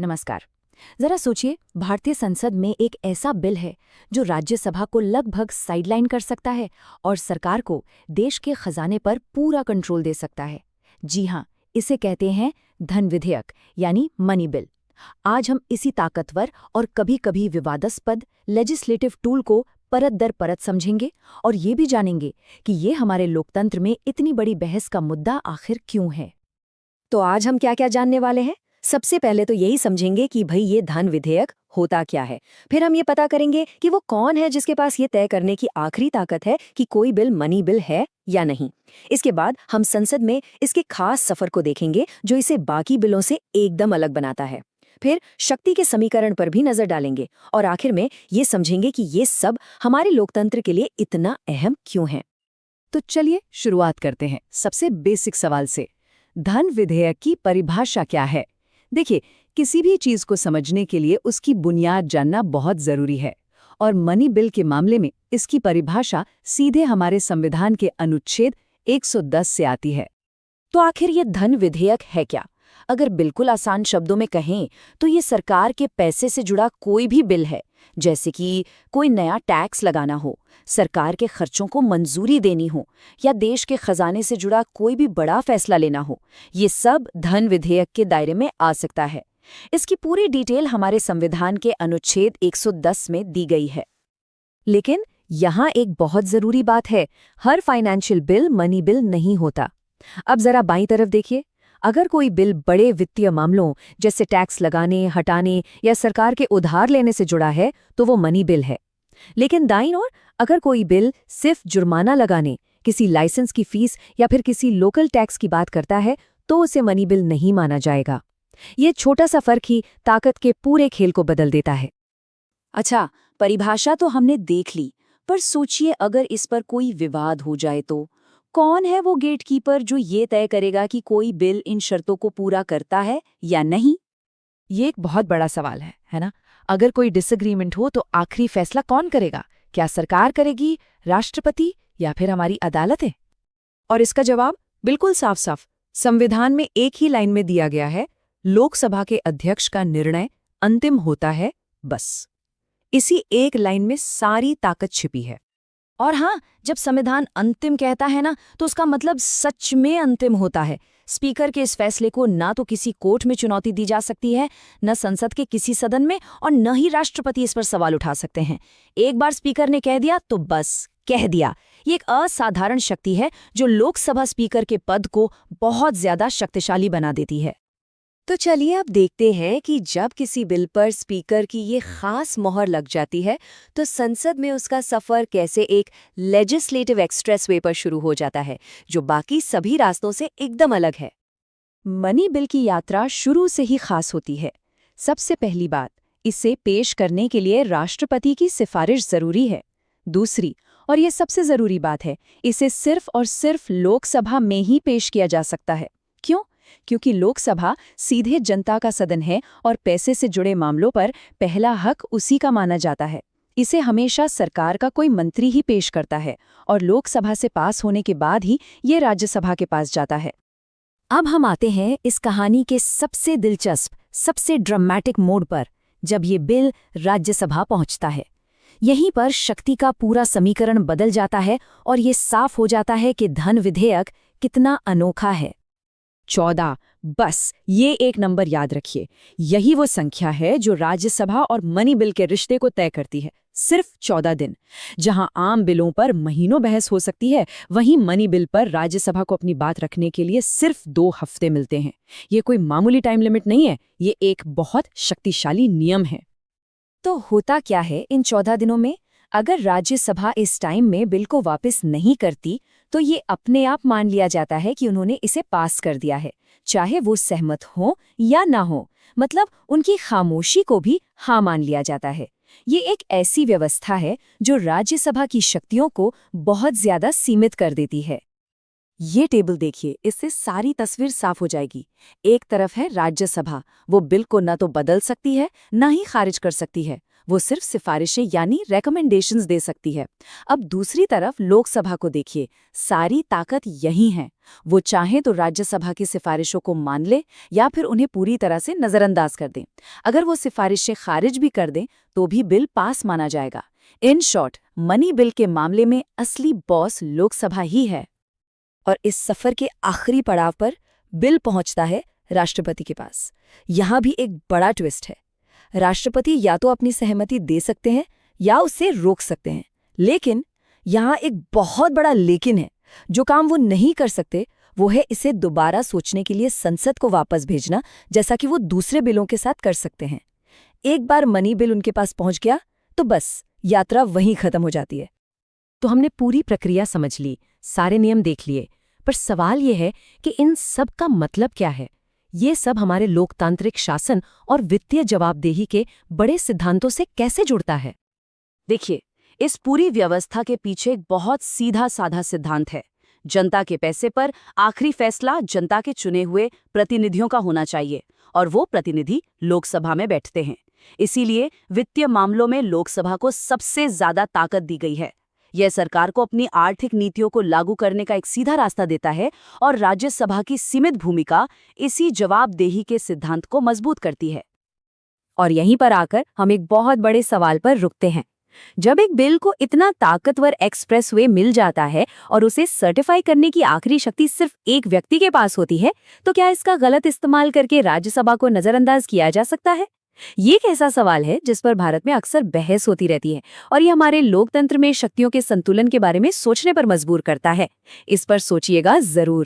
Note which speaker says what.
Speaker 1: नमस्कार। जरा सोचिए, भारतीय संसद में एक ऐसा बिल है जो राज्यसभा को लगभग साइडलाइन कर सकता है और सरकार को देश के खजाने पर पूरा कंट्रोल दे सकता है। जी हाँ, इसे कहते हैं धन विधेयक यानी मनी बिल। आज हम इसी ताकतवर और कभी-कभी विवादास्पद लेजिस्लेटिव टूल को परत दर परत समझेंगे और ये भी जानेंगे कि ये हमारे लोकतंत्र में इतनी बड़ी बहस का मुद्दा आखिर क्यों है।
Speaker 2: तो आज हम क्या क्या जानने वाले हैं। सबसे पहले तो यही समझेंगे कि भाई ये धन विधेयक होता क्या है। फिर हम ये पता करेंगे कि वो कौन है जिसके पास ये तय करने की आखिरी ताकत है कि कोई बिल मनी बिल है या नहीं। इसके बाद हम संसद में इसके खास सफर को देखेंगे जो इसे बाकी बिलों से एकदम अलग बनाता है। फिर शक्ति के समीकरण पर भी नजर डालेंगे और आखिर में ये समझेंगे कि ये सब हमारे लोकतंत्र के लिए इतना अहम क्यों है।
Speaker 1: तो चलिए शुरुआत करते हैं सबसे बेसिक सवाल से। धन विधेयक की परिभाषा क्या है? देखिए, किसी भी चीज को समझने के लिए उसकी बुनियाद जानना बहुत जरूरी है और मनी बिल के मामले में इसकी परिभाषा सीधे हमारे संविधान के अनुच्छेद 110 से आती है।
Speaker 2: तो आखिर ये धन विधेयक है क्या? अगर बिल्कुल आसान शब्दों में कहें तो ये सरकार के पैसे से जुड़ा कोई भी बिल है, जैसे कि कोई नया टैक्स लगाना हो, सरकार के खर्चों को मंजूरी देनी हो या देश के खजाने से जुड़ा कोई भी बड़ा फैसला लेना हो। ये सब धन विधेयक के दायरे में आ सकता है। इसकी पूरी डिटेल हमारे संविधान के अनुच्छेद 110 में दी गई है। लेकिन यहाँ एक बहुत जरूरी बात है, हर फाइनेंशियल बिल मनी बिल नहीं होता। अब जरा बाईं तरफ देखिए। अगर कोई बिल बड़े वित्तीय मामलों जैसे टैक्स लगाने, हटाने या सरकार के उधार लेने से जुड़ा है तो वो मनी बिल है। लेकिन दाईं ओर अगर कोई बिल सिर्फ जुर्माना लगाने, किसी लाइसेंस की फीस या फिर किसी लोकल टैक्स की बात करता है तो उसे मनी बिल नहीं माना जाएगा। ये छोटा सा फर्क ही ताकत के पूरे खेल को बदल देता है। अच्छा, परिभाषा तो हमने देख ली, पर सोचिए अगर इस पर कोई विवाद हो जाए तो कौन है वो गेटकीपर जो ये तय करेगा कि कोई बिल इन शर्तों को पूरा करता है या नहीं?
Speaker 1: ये एक बहुत बड़ा सवाल है ना? अगर कोई डिसएग्रीमेंट हो तो आखिरी फैसला कौन करेगा? क्या सरकार करेगी, राष्ट्रपति या फिर हमारी अदालतें?
Speaker 2: और इसका जवाब बिल्कुल साफ साफ संविधान में एक ही लाइन में दिया गया है, लोकसभा के अध्यक्ष का निर्णय अंतिम होता है, बस। इसी एक लाइन में सारी ताकत छिपी है। और हाँ, जब संविधान अंतिम कहता है ना, तो उसका मतलब सच में अंतिम होता है। स्पीकर के इस फैसले को ना तो किसी कोर्ट में चुनौती दी जा सकती है, न संसद के किसी सदन में, और न ही राष्ट्रपति इस पर सवाल उठा सकते हैं। एक बार स्पीकर ने कह दिया तो बस कह दिया। ये एक असाधारण शक्ति है जो लोकसभा स्पीकर के पद को बहुत ज्यादा शक्तिशाली बना देती है। तो चलिए अब देखते हैं कि जब किसी बिल पर स्पीकर की ये खास मोहर लग जाती है तो संसद में उसका सफर कैसे एक लेजिस्लेटिव एक्सप्रेसवे पर शुरू हो जाता है, जो बाकी सभी रास्तों से एकदम अलग है।
Speaker 1: मनी बिल की यात्रा शुरू से ही खास होती है। सबसे पहली बात, इसे पेश करने के लिए राष्ट्रपति की सिफारिश जरूरी है। दूसरी, और ये सबसे जरूरी बात है, इसे सिर्फ और सिर्फ लोकसभा में ही पेश किया जा सकता है। क्यों? क्योंकि लोकसभा सीधे जनता का सदन है और पैसे से जुड़े मामलों पर पहला हक उसी का माना जाता है। इसे हमेशा सरकार का कोई मंत्री ही पेश करता है और लोकसभा से पास होने के बाद ही ये राज्यसभा के पास जाता है। अब हम आते हैं इस कहानी के सबसे दिलचस्प, सबसे ड्रामेटिक मोड़ पर, जब ये बिल राज्यसभा पहुंचता है। यहीं पर शक्ति का पूरा समीकरण बदल जाता है और ये साफ हो जाता है कि धन विधेयक कितना अनोखा है। 14, बस ये एक नंबर याद रखिए। यही वो संख्या है जो राज्यसभा और मनी बिल के रिश्ते को तय करती है। सिर्फ 14 दिन। जहां आम बिलों पर महीनों बहस हो सकती है, वहीं मनी बिल पर राज्यसभा को अपनी बात रखने के लिए सिर्फ 2 हफ्ते मिलते हैं। ये कोई मामूली टाइम लिमिट नहीं है, ये एक बहुत शक्तिशाली नियम है। तो होता क्या है इन 14 दिनों में? अगर राज्यसभा इस टाइम में बिल को वापस नहीं करती तो ये अपने आप मान लिया जाता है कि उन्होंने इसे पास कर दिया है, चाहे वो सहमत हो या ना हो। मतलब उनकी खामोशी को भी हाँ मान लिया जाता है। ये एक ऐसी व्यवस्था है जो राज्यसभा की शक्तियों को बहुत ज्यादा सीमित कर देती है। ये टेबल देखिए, इससे सारी तस्वीर साफ हो जाएगी। एक तरफ है राज्यसभा, वो बिल को न तो बदल सकती है न ही खारिज कर सकती है। वो सिर्फ सिफारिशें यानी रेकमेंडेशंस दे सकती है। अब दूसरी तरफ लोकसभा को देखिए, सारी ताकत यही है। वो चाहे तो राज्यसभा की सिफारिशों को मान ले या फिर उन्हें पूरी तरह से नजरअंदाज कर दें। अगर वो सिफारिशें खारिज भी कर दें तो भी बिल पास माना जाएगा। इन शॉर्ट, मनी बिल के मामले में असली बॉस लोकसभा ही है।
Speaker 2: और इस सफर के आखिरी पड़ाव पर बिल पहुंचता है राष्ट्रपति के पास। यहां भी एक बड़ा ट्विस्ट है। राष्ट्रपति या तो अपनी सहमति दे सकते हैं या उसे रोक सकते हैं, लेकिन यहां एक बहुत बड़ा लेकिन है। जो काम वो नहीं कर सकते वो है इसे दोबारा सोचने के लिए संसद को वापस भेजना, जैसा कि वो दूसरे बिलों के साथ कर सकते हैं। एक बार मनी बिल उनके पास पहुंच गया तो बस यात्रा वहीं खत्म हो जाती है।
Speaker 1: तो हमने पूरी प्रक्रिया समझ ली, सारे नियम देख लिए, पर सवाल ये है कि इन सब का मतलब क्या है? ये सब हमारे लोकतांत्रिक शासन और वित्तीय जवाबदेही के बड़े सिद्धांतों से कैसे जुड़ता है? देखिए, इस पूरी व्यवस्था के पीछे एक बहुत सीधा साधा सिद्धांत है। जनता के पैसे पर आखिरी फैसला जनता के चुने हुए प्रतिनिधियों का होना चाहिए, और वो प्रतिनिधि लोकसभा में बैठते हैं। इसीलिए वित्तीय मामलों में लोकसभा को सबसे ज्यादा ताकत दी गई है। यह सरकार को अपनी आर्थिक नीतियों को लागू करने का एक सीधा रास्ता देता है, और राज्यसभा की सीमित भूमिका इसी जवाबदेही के सिद्धांत को मजबूत करती है। और यहीं पर आकर हम एक बहुत बड़े सवाल पर रुकते हैं। जब एक बिल को इतना ताकतवर एक्सप्रेसवे मिल जाता है और उसे सर्टिफाई करने की आखिरी शक्ति सिर्फ एक व्यक्ति के पास होती है, तो क्या इसका गलत इस्तेमाल करके राज्यसभा को नजरअंदाज किया जा सकता है? ये एक ऐसा सवाल है जिस पर भारत में अक्सर बहस होती रहती है, और ये हमारे लोकतंत्र में शक्तियों के संतुलन के बारे में सोचने पर मजबूर करता है। इस पर सोचिएगा जरूर।